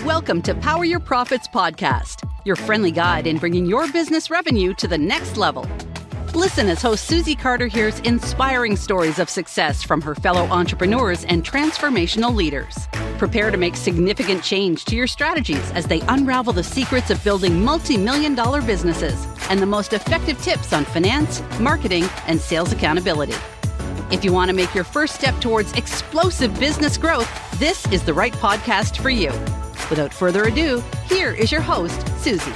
Welcome to Power Your Profits podcast, your friendly guide in bringing your business revenue to the next level. Listen as host Susie Carder hears inspiring stories of success from her fellow entrepreneurs and transformational leaders. Prepare to make significant change to your strategies as they unravel the secrets of building multi-million-dollar businesses and the most effective tips on finance, marketing, and sales accountability. If you want to make your first step towards explosive business growth, this is the right podcast for you. Without further ado, here is your host, Susie.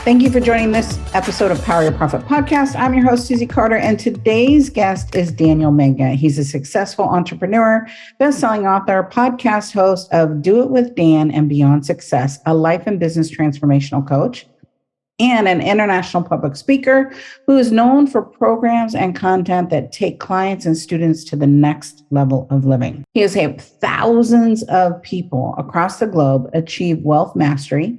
Thank you for joining this episode of Power Your Profit Podcast. I'm your host, Susie Carder, and today's guest is Daniel Mangena. He's a successful entrepreneur, best-selling author, podcast host of Do It With Dan and Beyond Success, a life and business transformational coach, and an international public speaker who is known for programs and content that take clients and students to the next level of living. He has helped thousands of people across the globe achieve wealth mastery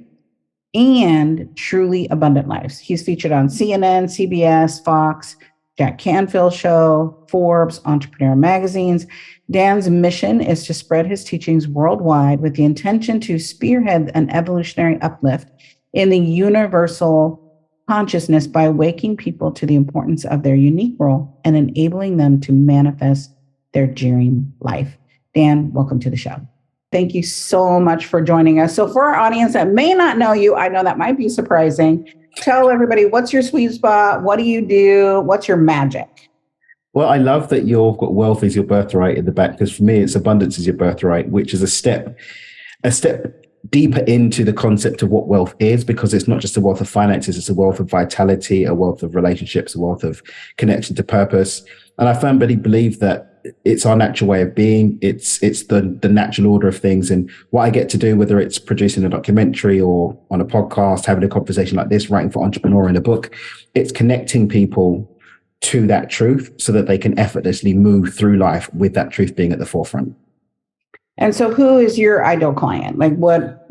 and truly abundant lives. He's featured on CNN, CBS, Fox, Jack Canfield Show, Forbes, Entrepreneur magazines. Dan's mission is to spread his teachings worldwide with the intention to spearhead an evolutionary uplift in the universal consciousness by waking people to the importance of their unique role and enabling them to manifest their dream life. Dan, welcome to the show. Thank you so much for joining us. So for our audience that may not know you, I know that might be surprising. Tell everybody, what's your sweet spot? What do you do? What's your magic? Well, I love that you've got wealth is your birthright in the back, because for me, it's abundance is your birthright, which is a step deeper into the concept of what wealth is, because it's not just a wealth of finances, it's a wealth of vitality, a wealth of relationships, a wealth of connection to purpose. And I firmly believe that it's our natural way of being. It's the natural order of things. And what I get to do, whether it's producing a documentary or on a podcast, having a conversation like this, writing for Entrepreneur in a book, it's connecting people to that truth so that they can effortlessly move through life with that truth being at the forefront. And so who is your ideal client? Like what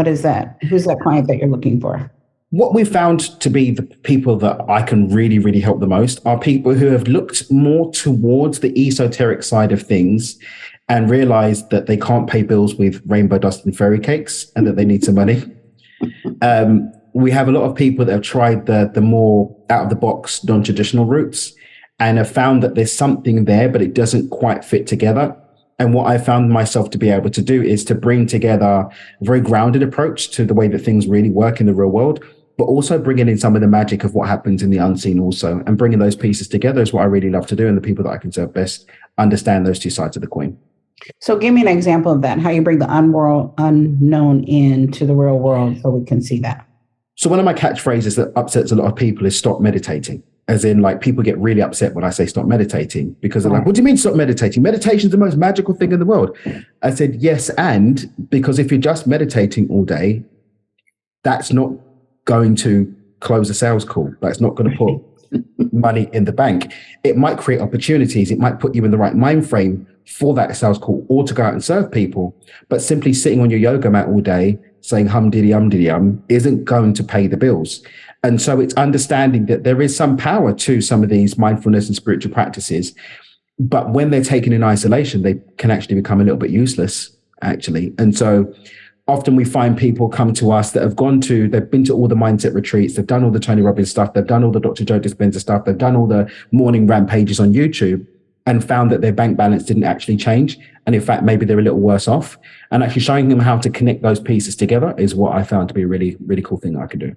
is that? Who's that client that you're looking for? What we've found to be the people that I can really, really help the most are people who have looked more towards the esoteric side of things and realized that they can't pay bills with rainbow dust and fairy cakes and that they need some money. We have a lot of people that have tried the more out of the box, non-traditional routes and have found that there's something there, but it doesn't quite fit together. And what I found myself to be able to do is to bring together a very grounded approach to the way that things really work in the real world, but also bringing in some of the magic of what happens in the unseen also. And bringing those pieces together is what I really love to do. And the people that I can serve best understand those two sides of the coin. So give me an example of that, how you bring the unknown into the real world so we can see that. So one of my catchphrases that upsets a lot of people is stop meditating. As in, like, people get really upset when I say stop meditating because they're like, what do you mean stop meditating? Meditation is the most magical thing in the world. I said, yes, and because if you're just meditating all day, that's not going to close a sales call. That's not going to put money in the bank. It might create opportunities. It might put you in the right mind frame for that sales call or to go out and serve people. But simply sitting on your yoga mat all day saying hum diddy isn't going to pay the bills. And so it's understanding that there is some power to some of these mindfulness and spiritual practices, but when they're taken in isolation, they can actually become a little bit useless, actually. And so often we find people come to us that they've been to all the mindset retreats, they've done all the Tony Robbins stuff, they've done all the Dr. Joe Dispenza stuff, they've done all the morning rampages on YouTube and found that their bank balance didn't actually change. And in fact, maybe they're a little worse off. And actually showing them how to connect those pieces together is what I found to be a really, really cool thing that I can do.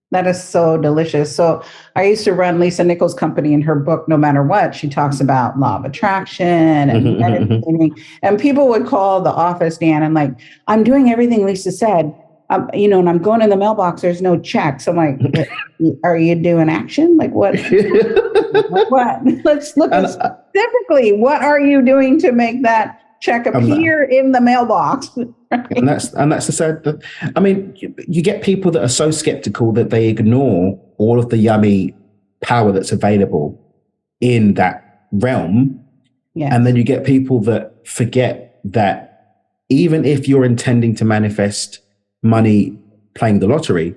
That is so delicious. So I used to run Lisa Nichols' company. In her book, No Matter What, she talks about law of attraction and meditating. And people would call the office, Dan, and like, I'm doing everything Lisa said, and I'm going in the mailbox, there's no checks. I'm like, are you doing action? Like what? What? Let's look at specifically, what are you doing to make that check appear in the mailbox? And that's the sad. I mean, you get people that are so skeptical that they ignore all of the yummy power that's available in that realm. Yes. And then you get people that forget that even if you're intending to manifest money playing the lottery,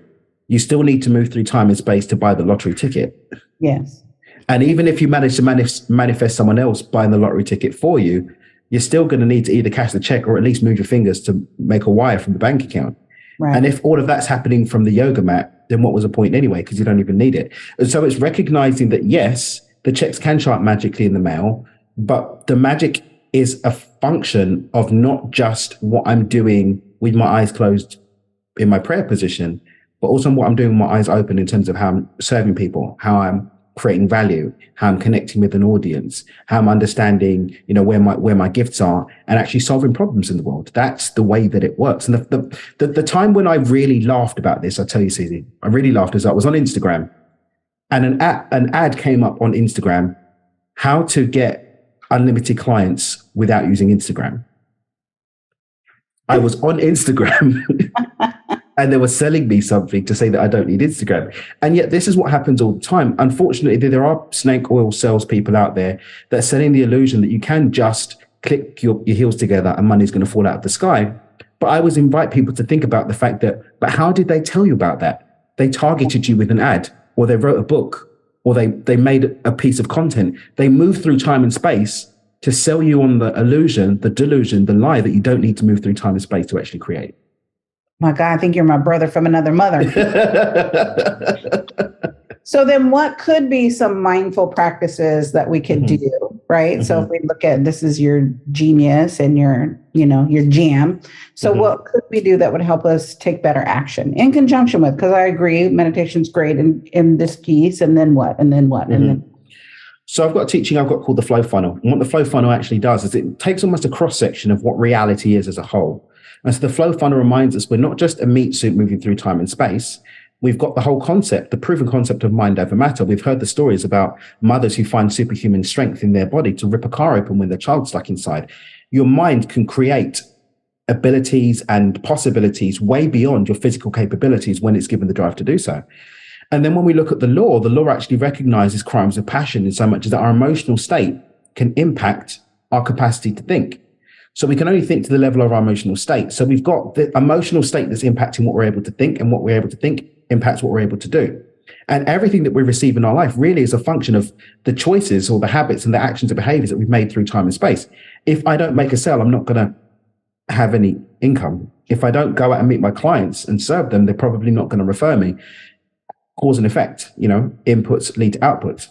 you still need to move through time and space to buy the lottery ticket. Yes. And even if you manage to manifest someone else buying the lottery ticket for you, you're still going to need to either cash the check or at least move your fingers to make a wire from the bank account. Right. And if all of that's happening from the yoga mat, then what was the point anyway? Because you don't even need it. And so it's recognizing that, yes, the checks can show up magically in the mail, but the magic is a function of not just what I'm doing with my eyes closed in my prayer position, but also what I'm doing with my eyes open in terms of how I'm serving people, how I'm creating value, how I'm connecting with an audience, how I'm understanding, where my gifts are, and actually solving problems in the world. That's the way that it works. And the time when I really laughed about this, I tell you, Susie, I really laughed is I was on Instagram, and an ad came up on Instagram, how to get unlimited clients without using Instagram. I was on Instagram and they were selling me something to say that I don't need Instagram. And yet this is what happens all the time. Unfortunately, there are snake oil salespeople out there that are selling the illusion that you can just click your heels together and money's going to fall out of the sky. But I always invite people to think about the fact that, but how did they tell you about that? They targeted you with an ad, or they wrote a book, or they made a piece of content. They moved through time and space to sell you on the illusion, the delusion, the lie that you don't need to move through time and space to actually create. My God, I think you're my brother from another mother. So then what could be some mindful practices that we could do, right? Mm-hmm. So if we look at, this is your genius and your jam. So what could we do that would help us take better action in conjunction with, because I agree, meditation's great in this piece, and then what, and then what, and then. So I've got a teaching I've got called the flow funnel. And what the flow funnel actually does is it takes almost a cross section of what reality is as a whole. And so the flow funnel reminds us we're not just a meat suit moving through time and space. We've got the whole concept, the proven concept of mind over matter. We've heard the stories about mothers who find superhuman strength in their body to rip a car open when their child's stuck inside. Your mind can create abilities and possibilities way beyond your physical capabilities when it's given the drive to do so. And then when we look at the law actually recognizes crimes of passion in so much as that our emotional state can impact our capacity to think. So we can only think to the level of our emotional state. So we've got the emotional state that's impacting what we're able to think, and what we're able to think impacts what we're able to do. And everything that we receive in our life really is a function of the choices or the habits and the actions and behaviors that we've made through time and space. If I don't make a sale, I'm not going to have any income. If I don't go out and meet my clients and serve them, they're probably not going to refer me. Cause and effect, inputs lead to outputs.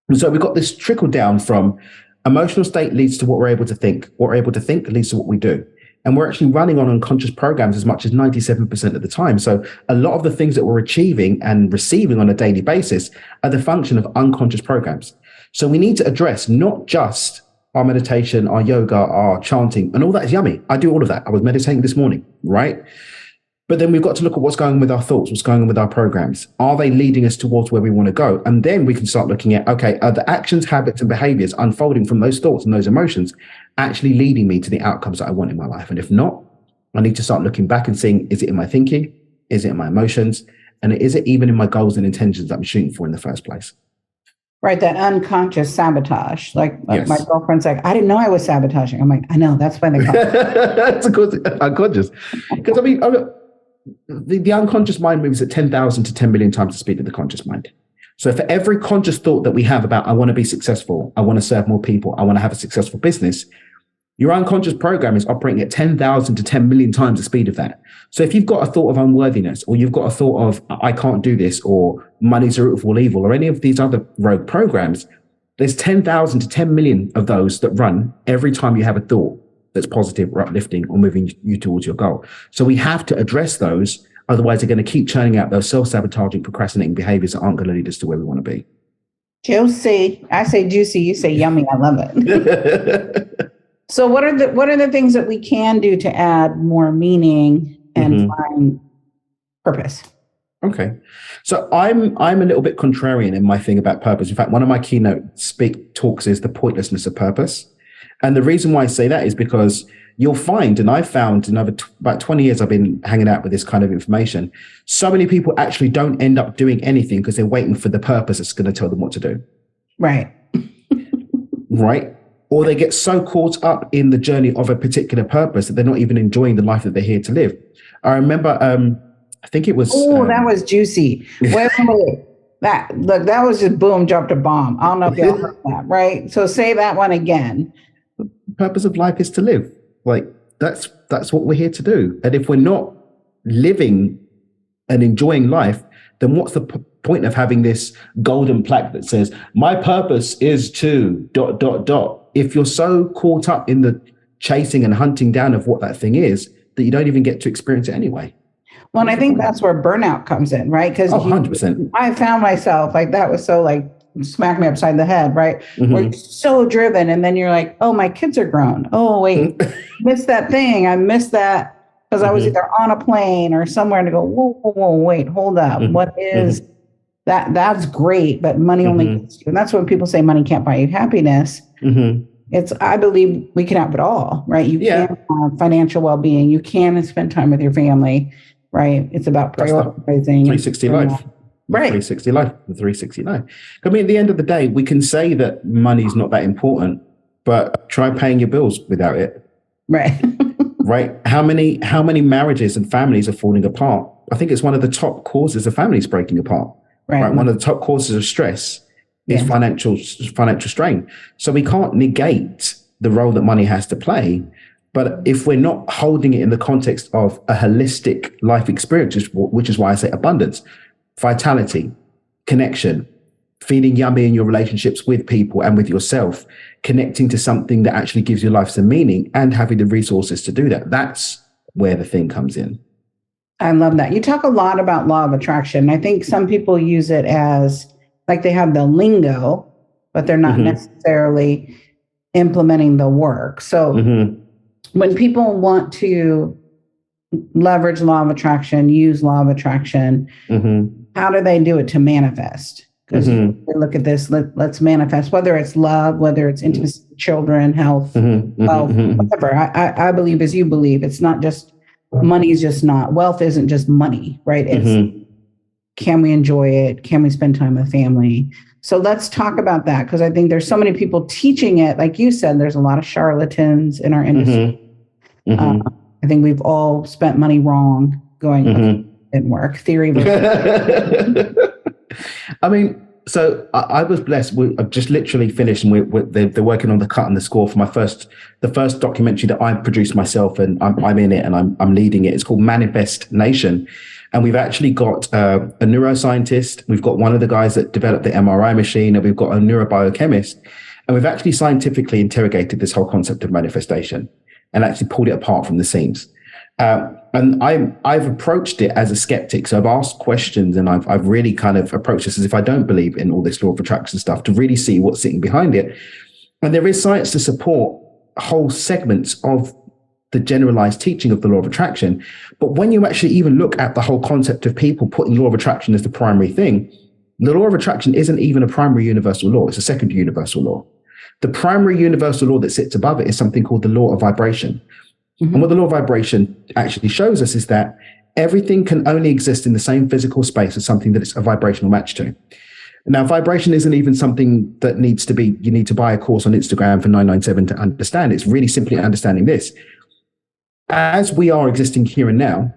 And so we've got this trickle down from emotional state leads to what we're able to think. What we're able to think leads to what we do. And we're actually running on unconscious programs as much as 97% of the time. So a lot of the things that we're achieving and receiving on a daily basis are the function of unconscious programs. So we need to address not just our meditation, our yoga, our chanting, and all that is yummy. I do all of that. I was meditating this morning, right? But then we've got to look at what's going on with our thoughts, what's going on with our programs. Are they leading us towards where we want to go? And then we can start looking at, okay, are the actions, habits, and behaviors unfolding from those thoughts and those emotions actually leading me to the outcomes that I want in my life? And if not, I need to start looking back and seeing, is it in my thinking? Is it in my emotions? And is it even in my goals and intentions that I'm shooting for in the first place? Right, that unconscious sabotage. Like Yes. My girlfriend's like, I didn't know I was sabotaging. I'm like, I know, that's why they call it. That's unconscious. Because the unconscious mind moves at 10,000 to 10 million times the speed of the conscious mind. So for every conscious thought that we have about, I want to be successful, I want to serve more people, I want to have a successful business, your unconscious program is operating at 10,000 to 10 million times the speed of that. So if you've got a thought of unworthiness, or you've got a thought of, I can't do this, or money's the root of all evil, or any of these other rogue programs, there's 10,000 to 10 million of those that run every time you have a thought that's positive or uplifting or moving you towards your goal. So we have to address those. Otherwise, they're going to keep churning out those self-sabotaging, procrastinating behaviors that aren't going to lead us to where we want to be. Juicy. I say juicy. You say yummy. I love it. So what are the things that we can do to add more meaning and find purpose? Okay. So I'm a little bit contrarian in my thing about purpose. In fact, one of my keynote talks is the pointlessness of purpose. And the reason why I say that is because you'll find, and I've found in about 20 years I've been hanging out with this kind of information, so many people actually don't end up doing anything because they're waiting for the purpose that's going to tell them what to do. Right. Right. Or they get so caught up in the journey of a particular purpose that they're not even enjoying the life that they're here to live. I remember, I think it was... Oh, that was juicy. Wait. That was just boom, dropped a bomb. I don't know if y'all heard that, right? So say that one again. The purpose of life is to live. Like that's what we're here to do. And if we're not living and enjoying life, then what's the point of having this golden plaque that says, my purpose is to ... If you're so caught up in the chasing and hunting down of what that thing is, that you don't even get to experience it anyway. Well, and I think that's where burnout comes in, right? Because 100%. I found myself like, that was so like, smack me upside the head, right? Where you're so driven. And then you're like, oh, my kids are grown. Oh, wait, missed that thing. I missed that because I was either on a plane or somewhere to go, whoa, wait, hold up. What is that? That's great, but money only gets you. And that's when people say money can't buy you happiness. I believe we can have it all, right? You can have financial well-being. You can spend time with your family, right? It's about prioritizing. 360 life. Right. 360 life. The 360 life. I mean, at the end of the day, we can say that money's not that important, but try paying your bills without it. Right. Right. How many marriages and families are falling apart? I think it's one of the top causes of families breaking apart. Right. One of the top causes of stress is financial strain. So we can't negate the role that money has to play. But if we're not holding it in the context of a holistic life experience, which is why I say abundance, vitality, connection, feeling yummy in your relationships with people and with yourself, connecting to something that actually gives your life some meaning and having the resources to do that. That's where the thing comes in. I love that. You talk a lot about law of attraction. I think some people use it as like they have the lingo, but they're not necessarily implementing the work. So when people want to leverage law of attraction, use law of attraction, how do they do it to manifest? Because they look at this, let's manifest, whether it's love, whether it's intimacy, children, health, wealth, whatever. I believe as you believe, it's not just money is just not, wealth isn't just money, right? It's can we enjoy it? Can we spend time with family? So let's talk about that, because I think there's so many people teaching it. Like you said, there's a lot of charlatans in our industry. I think we've all spent money wrong going, okay, didn't work. Theory. I mean, so I was blessed. I've just literally finished, and they're working on the cut and the score for the first documentary that I produced myself, and I'm in it and I'm leading it. It's called Manifest Nation. And we've actually got a neuroscientist. We've got one of the guys that developed the MRI machine, and we've got a neurobiochemist. And we've actually scientifically interrogated this whole concept of manifestation and actually pulled it apart from the seams. And I've approached it as a skeptic. So I've asked questions, and I've really kind of approached this as if I don't believe in all this law of attraction stuff, to really see what's sitting behind it. And there is science to support whole segments of the generalized teaching of the law of attraction. But when you actually even look at the whole concept of people putting law of attraction as the primary thing, the law of attraction isn't even a primary universal law. It's a secondary universal law. The primary universal law that sits above it is something called the law of vibration. And what the law of vibration actually shows us is that everything can only exist in the same physical space as something that it's a vibrational match to. Now, vibration isn't even something that you need to buy a course on Instagram for $9.97 to understand. It's really simply understanding this. As we are existing here and now,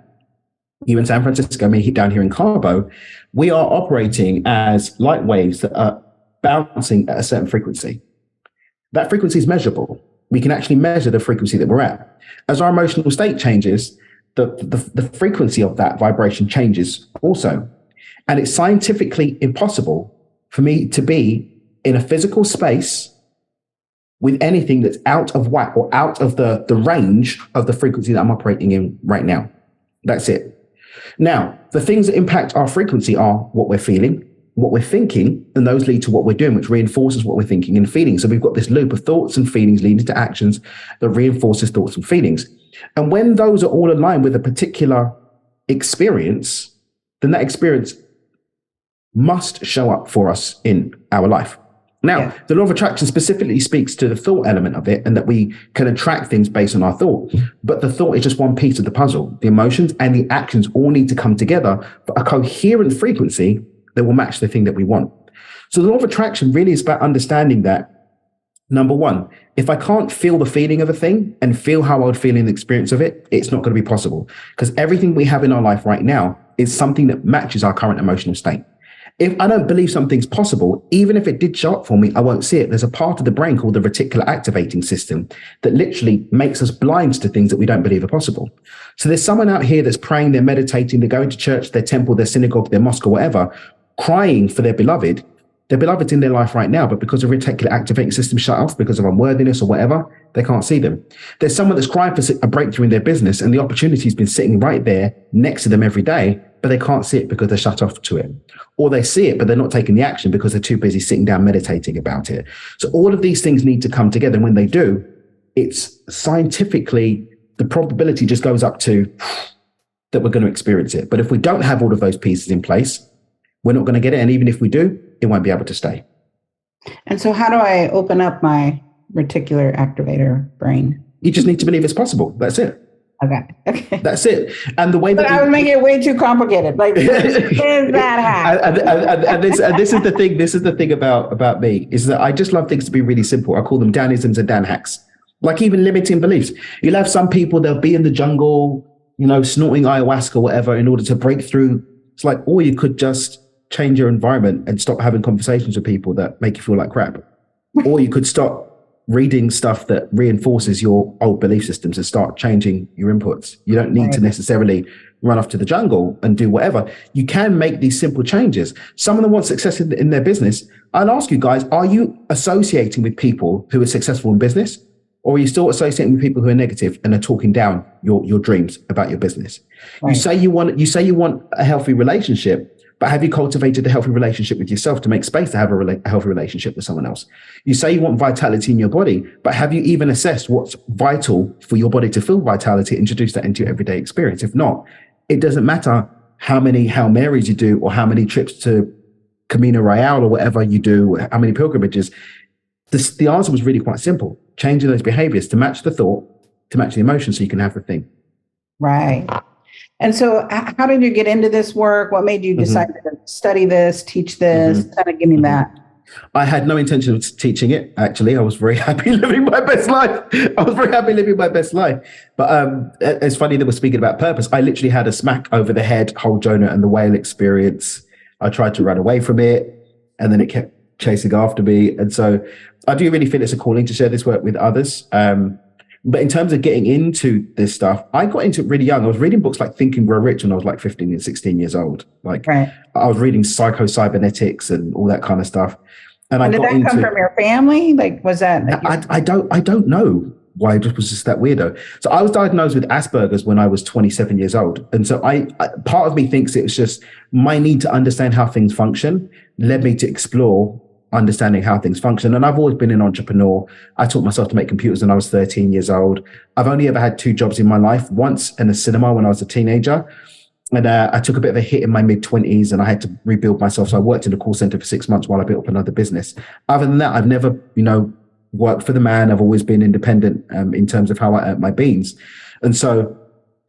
you in San Francisco, me down here in Cabo, we are operating as light waves that are bouncing at a certain frequency. That frequency is measurable. We can actually measure the frequency that we're at. As our emotional state changes, the frequency of that vibration changes also. And it's scientifically impossible for me to be in a physical space with anything that's out of whack or out of the range of the frequency that I'm operating in right now. That's it. Now, the things that impact our frequency are what we're feeling, what we're thinking, and those lead to what we're doing, which reinforces what we're thinking and feeling. So we've got this loop of thoughts and feelings leading to actions that reinforces thoughts and feelings. And when those are all aligned with a particular experience, then that experience must show up for us in our life. Now, the law of attraction specifically speaks to the thought element of it, and that we can attract things based on our thought. But the thought is just one piece of the puzzle. The emotions and the actions all need to come together for a coherent frequency that will match the thing that we want. So the law of attraction really is about understanding that, number one, if I can't feel the feeling of a thing and feel how I would feel in the experience of it, it's not going to be possible, because everything we have in our life right now is something that matches our current emotional state. If I don't believe something's possible, even if it did show up for me, I won't see it. There's a part of the brain called the reticular activating system that literally makes us blind to things that we don't believe are possible. So there's someone out here that's praying, they're meditating, they're going to church, their temple, their synagogue, their mosque or whatever, crying for their beloved. Their beloved's in their life right now, but because the reticular activating system shut off because of unworthiness or whatever, they can't see them. There's someone that's crying for a breakthrough in their business and the opportunity's been sitting right there next to them every day, but they can't see it because they're shut off to it. Or they see it, but they're not taking the action because they're too busy sitting down meditating about it. So all of these things need to come together. And when they do, it's scientifically, the probability just goes up to that we're going to experience it. But if we don't have all of those pieces in place, we're not going to get it. And even if we do, it won't be able to stay. And so how do I open up my reticular activator brain? You just need to believe it's possible. That's it. Okay. That's it. And the way that I was making it way too complicated. Like, is that hack? And this is the thing. This is the thing about me is that I just love things to be really simple. I call them Danisms and Dan hacks. Like even limiting beliefs. You'll have some people, they'll be in the jungle, snorting ayahuasca or whatever in order to break through. It's like, or you could just change your environment and stop having conversations with people that make you feel like crap. Or you could stop reading stuff that reinforces your old belief systems and start changing your inputs. You don't need to necessarily run off to the jungle and do whatever. You can make these simple changes. Someone that wants success in their business, I'll ask you guys, are you associating with people who are successful in business? Or are you still associating with people who are negative and are talking down your dreams about your business? Right. You say you want a healthy relationship, but have you cultivated a healthy relationship with yourself to make space to have a healthy relationship with someone else? You say you want vitality in your body, but have you even assessed what's vital for your body to feel vitality, introduce that into your everyday experience? If not, it doesn't matter how many Hail Marys you do or how many trips to Camino Royale or whatever you do, how many pilgrimages. The answer was really quite simple. Changing those behaviors to match the thought, to match the emotion so you can have the thing. Right. And so how did you get into this work? What made you decide to study this, teach this? Kind of give me that. I had no intention of teaching it. Actually, I was very happy living my best life. But it's funny that we're speaking about purpose. I literally had a smack over the head, whole Jonah and the whale experience. I tried to run away from it, and then it kept chasing after me. And so I do really feel it's a calling to share this work with others. But in terms of getting into this stuff, I got into it really young. I was reading books like Think and Grow Rich when I was like 15 and 16 years old. I was reading psycho-cybernetics and all that kind of stuff. And did that come from your family? Like, was that? I don't know why it was just that weirdo. So I was diagnosed with Asperger's when I was 27 years old. And so I part of me thinks it was just my need to understand how things function led me to explore understanding how things function. And I've always been an entrepreneur. I taught myself to make computers when I was 13 years old. I've only ever had 2 jobs in my life, once in a cinema when I was a teenager. And I took a bit of a hit in my mid-20s and I had to rebuild myself. So I worked in a call center for 6 months while I built up another business. Other than that, I've never, worked for the man. I've always been independent in terms of how I earn my beans. And so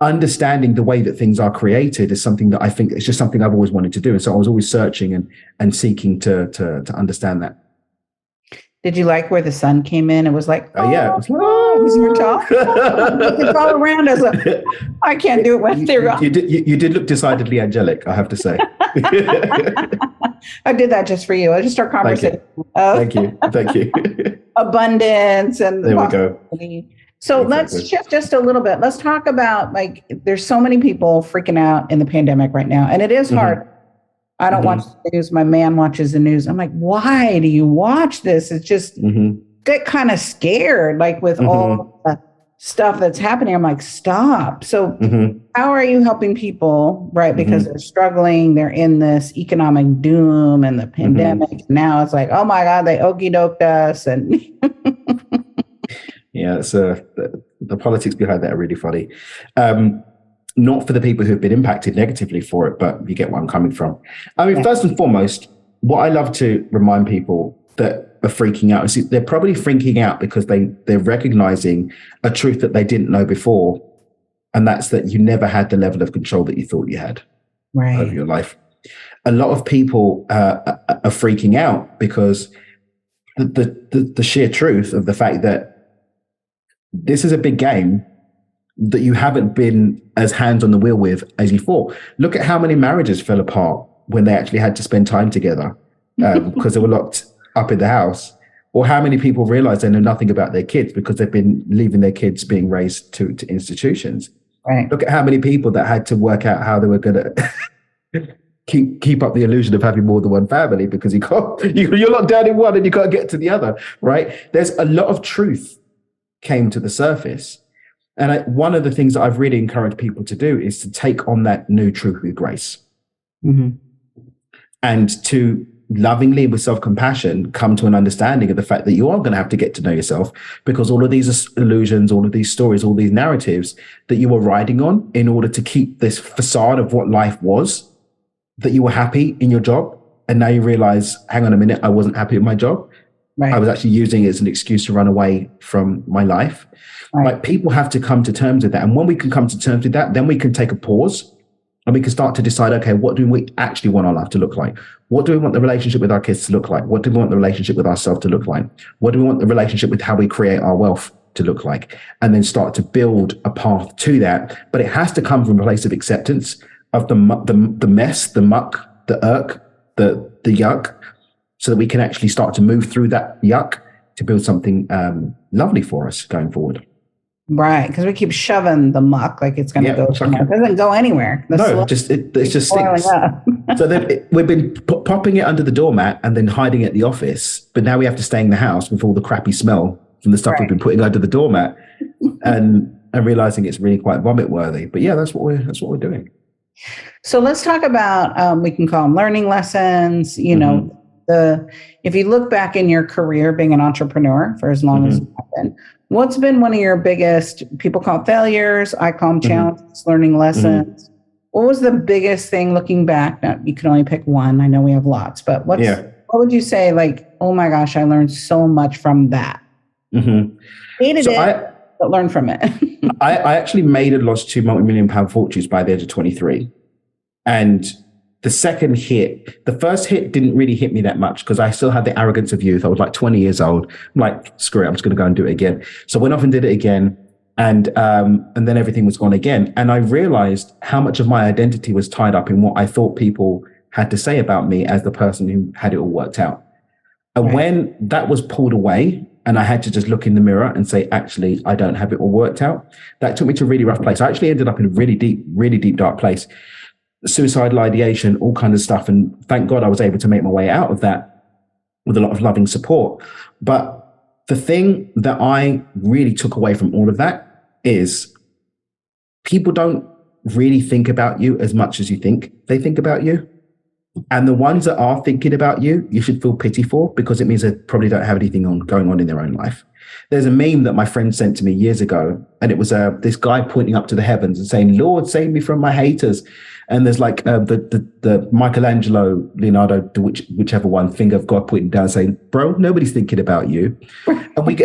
understanding the way that things are created is something that I think it's just something I've always wanted to do. And so I was always searching and seeking to understand that. Did you like where the sun came in? It was like, yeah, it was like, was your top? It's all around us. I can't do it when they're gone. You did look decidedly angelic, I have to say. I did that just for you. I just start conversation. Thank you. Abundance and there we go. So let's shift just a little bit. Let's talk about, like, there's so many people freaking out in the pandemic right now, and it is hard. I don't watch the news. My man watches the news. I'm like, why do you watch this? It's just get kind of scared, like with all the stuff that's happening. I'm like, stop. So how are you helping people, right? Because they're struggling. They're in this economic doom and the pandemic. Now it's like, oh my God, they okey doked us. And yeah, it's the politics behind that are really funny. Not for the people who've been impacted negatively for it, but you get where I'm coming from. I mean, first and foremost, what I love to remind people that are freaking out is they're probably freaking out because they're recognizing a truth that they didn't know before. And that's that you never had the level of control that you thought you had over your life. A lot of people are freaking out because the sheer truth of the fact that this is a big game that you haven't been as hands on the wheel with as you thought. Look at how many marriages fell apart when they actually had to spend time together because they were locked up in the house? Or how many people realize they know nothing about their kids because they've been leaving their kids being raised to institutions? Right. Look at how many people that had to work out how they were going to keep up the illusion of having more than one family because you're locked down in one and you can't get to the other, right? There's a lot of truth came to the surface. And one of the things that I've really encouraged people to do is to take on that new truth with grace. Mm-hmm. And to lovingly, with self-compassion, come to an understanding of the fact that you are going to have to get to know yourself, because all of these illusions, all of these stories, all these narratives that you were riding on in order to keep this facade of what life was, that you were happy in your job. And now you realize, hang on a minute, I wasn't happy with my job. Right. I was actually using it as an excuse to run away from my life. Right. Like, people have to come to terms with that. And when we can come to terms with that, then we can take a pause and we can start to decide, okay, what do we actually want our life to look like? What do we want the relationship with our kids to look like? What do we want the relationship with ourselves to look like? What do we want the relationship with how we create our wealth to look like? And then start to build a path to that. But it has to come from a place of acceptance of the mess, the muck, the irk, the yuck, so that we can actually start to move through that yuck to build something lovely for us going forward. Right, because we keep shoving the muck like it's going to go somewhere. It doesn't go anywhere. It just stinks. So then we've been popping it under the doormat and then hiding it at the office, but now we have to stay in the house with all the crappy smell from the stuff we've been putting under the doormat, and realizing it's really quite vomit worthy. But yeah, that's what we're doing. So let's talk about we can call them learning lessons. You know, if you look back in your career being an entrepreneur for as long as you've been, what's been one of your biggest, people call it failures, I call them challenges, learning lessons? What was the biggest thing looking back? Now, you can only pick one. I know we have lots, but what would you say, like, oh my gosh, I learned so much from that? Hated it, but learned from it. I actually made and lost 2 multi-million-pound fortunes by the age of 23. And the second hit, the first hit didn't really hit me that much because I still had the arrogance of youth. I was like 20 years old. I'm like, screw it, I'm just going to go and do it again. So I went off and did it again. And then everything was gone again. And I realized how much of my identity was tied up in what I thought people had to say about me as the person who had it all worked out. And when that was pulled away and I had to just look in the mirror and say, actually, I don't have it all worked out, that took me to a really rough place. I actually ended up in a really deep, dark place. Suicidal ideation, all kinds of stuff. And thank God I was able to make my way out of that with a lot of loving support. But the thing that I really took away from all of that is people don't really think about you as much as you think they think about you. And the ones that are thinking about you, you should feel pity for, because it means they probably don't have anything going on in their own life. There's a meme that my friend sent to me years ago, and it was this guy pointing up to the heavens and saying, "Lord, save me from my haters." And there's like the Michelangelo, Leonardo, whichever one, finger of God pointing down saying, "Bro, nobody's thinking about you." And we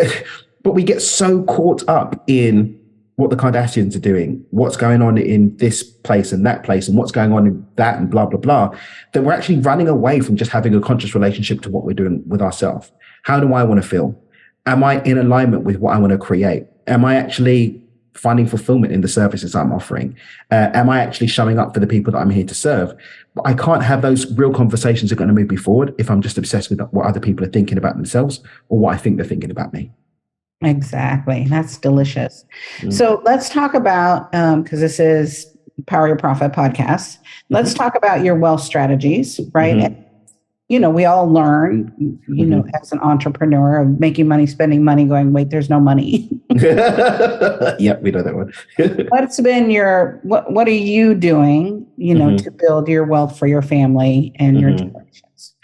get so caught up in what the Kardashians are doing, what's going on in this place and that place, and what's going on in that, and blah, blah, blah, that we're actually running away from just having a conscious relationship to what we're doing with ourselves. How do I want to feel? Am I in alignment with what I want to create? Am I actually finding fulfillment in the services I'm offering? Am I actually showing up for the people that I'm here to serve? But I can't have those real conversations that are going to move me forward if I'm just obsessed with what other people are thinking about themselves or what I think they're thinking about me. Exactly. That's delicious. So let's talk about, because this is Power Your Profit podcast. Let's talk about your wealth strategies, right? And, you know, we all learn, you know, as an entrepreneur, of making money, spending money, going, wait, there's no money. Yep, we know that one. What's been what are you doing, you know, to build your wealth for your family and your generations?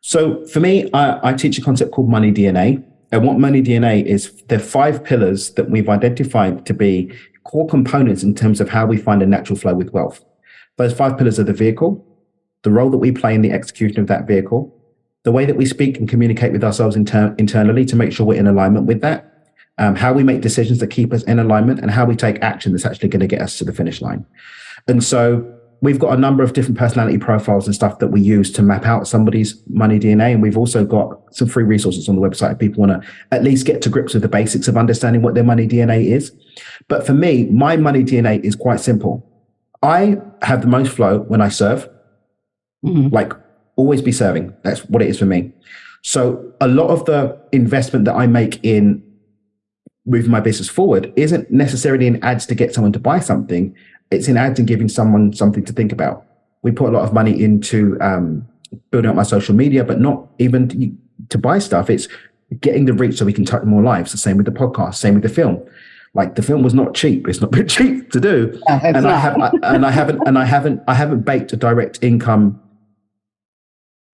So for me, I teach a concept called money DNA. And what money DNA is, there are 5 pillars that we've identified to be core components in terms of how we find a natural flow with wealth. Those 5 pillars are the vehicle, the role that we play in the execution of that vehicle, the way that we speak and communicate with ourselves internally to make sure we're in alignment with that, how we make decisions that keep us in alignment, and how we take action that's actually going to get us to the finish line. And so we've got a number of different personality profiles and stuff that we use to map out somebody's money DNA. And we've also got some free resources on the website if people want to at least get to grips with the basics of understanding what their money DNA is. But for me, my money DNA is quite simple. I have the most flow when I serve. Like always be serving. That's what it is for me. So a lot of the investment that I make in moving my business forward isn't necessarily in ads to get someone to buy something. It's in ads and giving someone something to think about. We put a lot of money into building up my social media, but not even to buy stuff. It's getting the reach so we can touch more lives. The same with the podcast, same with the film. Like the film was not cheap. It's not been cheap to do. No, it's not. I haven't baked a direct income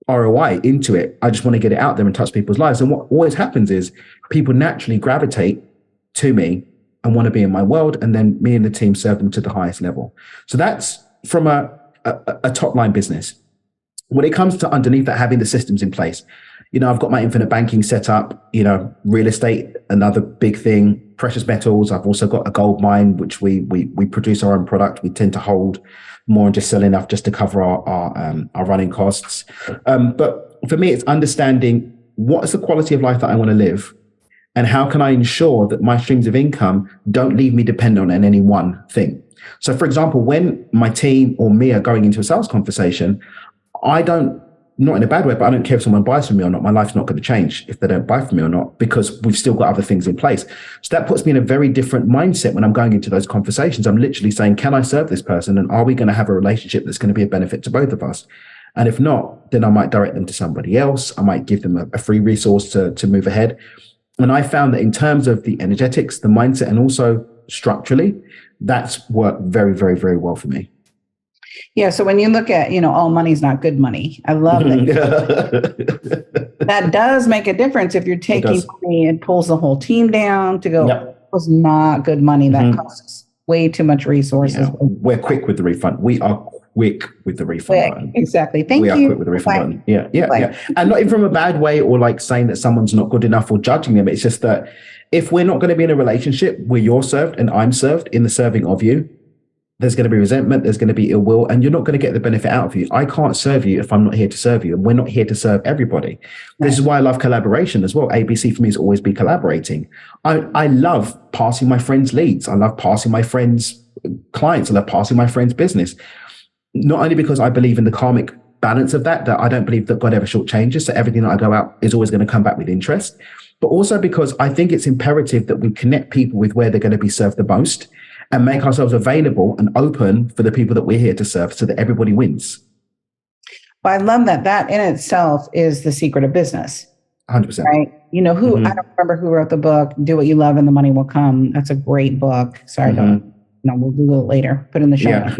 ROI into it. I just want to get it out there and touch people's lives. And what always happens is people naturally gravitate to me and want to be in my world. And then me and the team serve them to the highest level. So that's from a top line business. When it comes to underneath that, having the systems in place, I've got my infinite banking set up, real estate, another big thing, precious metals. I've also got a gold mine, which we produce our own product. We tend to hold more and just sell enough just to cover our running costs. But for me, it's understanding what is the quality of life that I want to live, and how can I ensure that my streams of income don't leave me dependent on any one thing. So for example, when my team or me are going into a sales conversation, not in a bad way, but I don't care if someone buys from me or not. My life's not going to change if they don't buy from me or not, because we've still got other things in place. So that puts me in a very different mindset when I'm going into those conversations. I'm literally saying, can I serve this person? And are we going to have a relationship that's going to be a benefit to both of us? And if not, then I might direct them to somebody else. I might give them a free resource to move ahead. And I found that in terms of the energetics, the mindset, and also structurally, that's worked very, very, very well for me. Yeah. So when you look at, all money's not good money. I love that. That does make a difference. If you're taking money, it pulls the whole team down to go, it was not good money. That costs way too much resources. Yeah. We're quick with the refund. We are quick with the refund button. Exactly. Thank you. We are quick with the refund button. Yeah. And not even from a bad way or like saying that someone's not good enough or judging them. It's just that if we're not going to be in a relationship where you're served and I'm served in the serving of you, there's going to be resentment, there's going to be ill will, and you're not going to get the benefit out of you. I can't serve you if I'm not here to serve you, and we're not here to serve everybody. Right. This is why I love collaboration as well. ABC for me is always be collaborating. I love passing my friends' leads. I love passing my friends' clients. I love passing my friends' business. Not only because I believe in the karmic balance of that I don't believe that God ever shortchanges, so everything that I go out is always going to come back with interest, but also because I think it's imperative that we connect people with where they're going to be served the most, and make ourselves available and open for the people that we're here to serve so that everybody wins. Well, I love that. That in itself is the secret of business. 100%. Right? I don't remember who wrote the book, Do What You Love and the Money Will Come. That's a great book. Sorry, we'll Google it later. Put it in the show notes.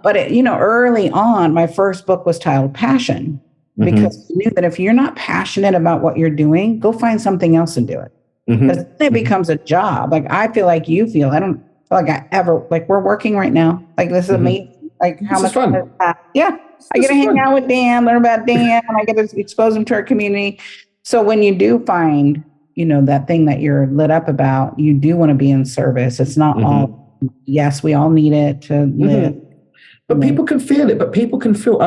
But early on, my first book was titled Passion, because I knew that if you're not passionate about what you're doing, go find something else and do it. Because it becomes a job. Like I feel like you feel. I don't feel like I ever, like we're working right now. Like this is amazing. Like how much fun is that? Yeah. I get to hang out with Dan, learn about Dan, and I get to expose him to our community. So when you do find, that thing that you're lit up about, you do want to be in service. It's not all, yes, we all need it to live. But people can feel it. But people can feel,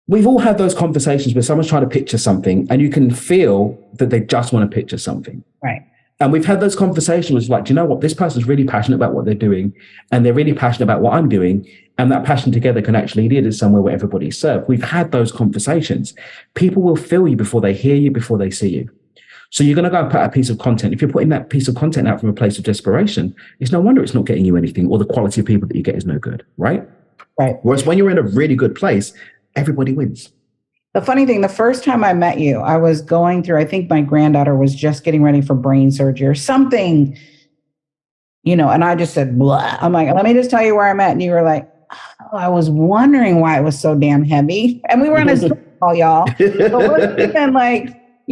we've all had those conversations where someone's trying to picture something and you can feel that they just want to picture something. Right. And we've had those conversations like, do you know what? This person's really passionate about what they're doing and they're really passionate about what I'm doing. And that passion together can actually lead us somewhere where everybody's served. We've had those conversations. People will feel you before they hear you, before they see you. So you're going to go and put out a piece of content. If you're putting that piece of content out from a place of desperation, it's no wonder it's not getting you anything, or the quality of people that you get is no good. Right. Right. Whereas when you're in a really good place, everybody wins. The funny thing, the first time I met you, I was going through, I think my granddaughter was just getting ready for brain surgery or something, and I just said, blah. I'm like, let me just tell you where I'm at. And you were like, oh, I was wondering why it was so damn heavy. And we were on a Zoom call, y'all. So it wasn't even like,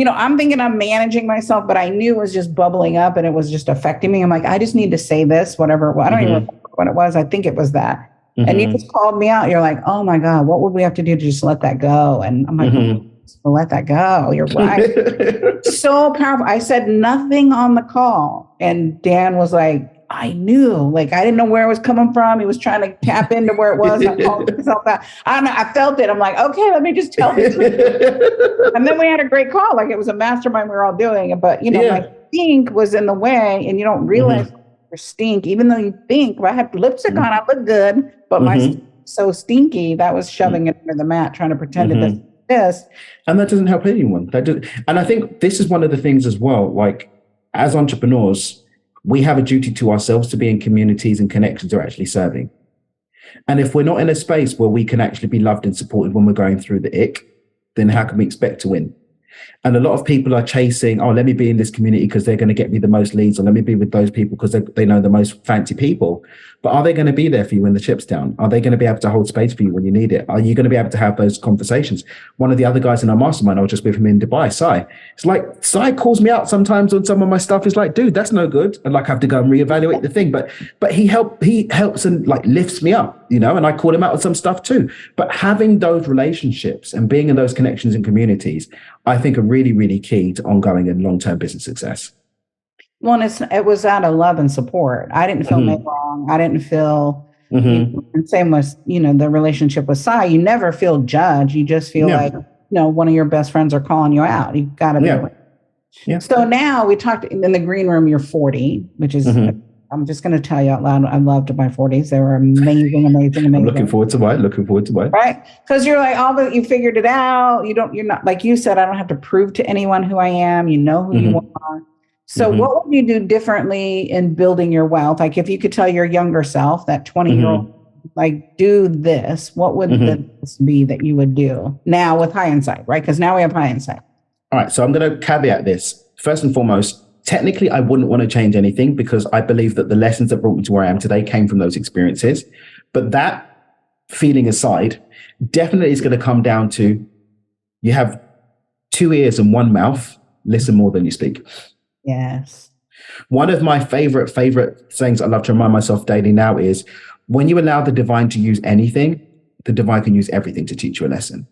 I'm thinking I'm managing myself, but I knew it was just bubbling up and it was just affecting me. I'm like, I just need to say this, whatever it was. I don't even remember what it was. I think it was that. And you just called me out. You're like, oh my God, what would we have to do to just let that go? And I'm like, let that go. You're right. So powerful. I said nothing on the call. And Dan was like, I knew, like, I didn't know where it was coming from. He was trying to tap into where it was. I called myself out. I don't know. I felt it. I'm like, okay, let me just tell this. And then we had a great call. Like it was a mastermind we were all doing. But, my stink was in the way, and you don't realize your stink, even though you think, well, I have lipstick on, I look good, but my stink so stinky, that was shoving it under the mat, trying to pretend it doesn't exist. And that doesn't help anyone. And I think this is one of the things as well, like as entrepreneurs, we have a duty to ourselves to be in communities and connections that are actually serving. And if we're not in a space where we can actually be loved and supported when we're going through the ick, then how can we expect to win? And a lot of people are chasing, oh, let me be in this community because they're going to get me the most leads, or let me be with those people because they know the most fancy people. But are they going to be there for you when the chip's down? Are they going to be able to hold space for you when you need it? Are you going to be able to have those conversations? One of the other guys in our mastermind, I was just with him in Dubai, Sai. It's like, Sai calls me out sometimes on some of my stuff. It's like, dude, that's no good. And like, I have to go and reevaluate the thing. But he helps and like lifts me up, you know, and I call him out on some stuff too. But having those relationships and being in those connections and communities, I think are really, really key to ongoing and long-term business success. Well, it was out of love and support. I didn't feel made wrong. I didn't feel, and same with, the relationship with Sai, you never feel judged. You just feel like, one of your best friends are calling you out. You've got to be aware. Yeah. So now we talked in the green room, you're 40, which is, I'm just going to tell you out loud, I loved my 40s. They were amazing. I'm looking forward to mine. Right? Because you're like, you figured it out. You're not, like you said, I don't have to prove to anyone who I am. You know who you are. So what would you do differently in building your wealth? Like if you could tell your younger self, that 20-year-old, like do this, what would this be that you would do now with hindsight, right? Because now we have hindsight. All right. So I'm going to caveat this. First and foremost, technically, I wouldn't want to change anything because I believe that the lessons that brought me to where I am today came from those experiences. But that feeling aside, definitely is going to come down to you have 2 ears and 1 mouth. Listen more than you speak. Yes. One of my favorite things I love to remind myself daily now is when you allow the divine to use anything, the divine can use everything to teach you a lesson.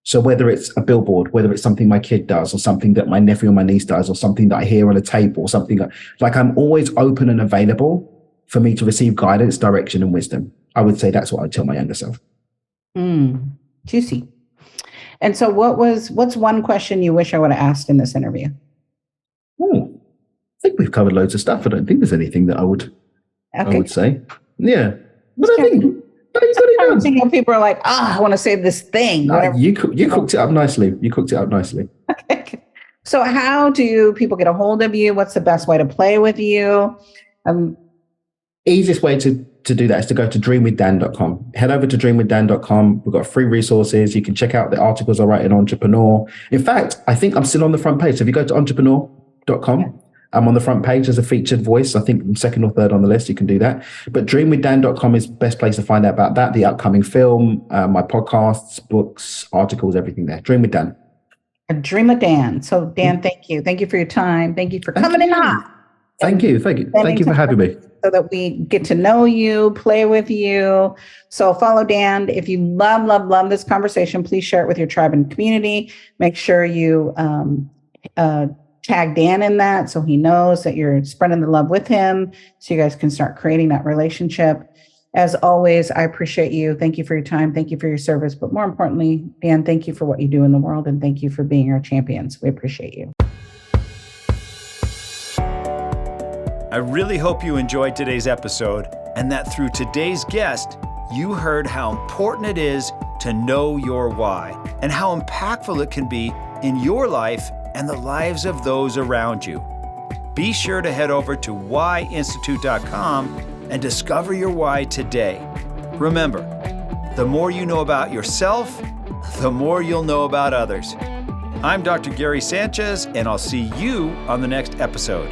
So whether it's a billboard, whether it's something my kid does or something that my nephew or my niece does or something that I hear on a tape or something like I'm always open and available for me to receive guidance, direction, and wisdom. I would say that's what I'd tell my younger self. Juicy. And so what's one question you wish I would have asked in this interview? I think we've covered loads of stuff. I don't think there's anything that I would say. Yeah. But I think people are like, I want to say this thing. You cooked it up nicely. Okay. So how do people get a hold of you? What's the best way to play with you? Easiest way to do that is to go to dreamwithdan.com. Head over to dreamwithdan.com. We've got free resources. You can check out the articles I write in Entrepreneur. In fact, I think I'm still on the front page. So if you go to entrepreneur.com, I'm on the front page as a featured voice. I think I'm 2nd or 3rd on the list. You can do that. But dreamwithdan.com is the best place to find out about that, the upcoming film, my podcasts, books, articles, everything there. Dream with Dan. A Dream with Dan. So Dan, thank you. Thank you for your time. Thank you for coming in on. Thank you for having me. So that we get to know you, play with you. So follow Dan. If you love this conversation, please share it with your tribe and community. Make sure you tag Dan in that so he knows that you're spreading the love with him so you guys can start creating that relationship. As always, I appreciate you. Thank you for your time. Thank you for your service. But more importantly, Dan, thank you for what you do in the world. And thank you for being our champions. We appreciate you. I really hope you enjoyed today's episode and that through today's guest, you heard how important it is to know your why and how impactful it can be in your life and the lives of those around you. Be sure to head over to whyinstitute.com and discover your why today. Remember, the more you know about yourself, the more you'll know about others. I'm Dr. Gary Sanchez, and I'll see you on the next episode.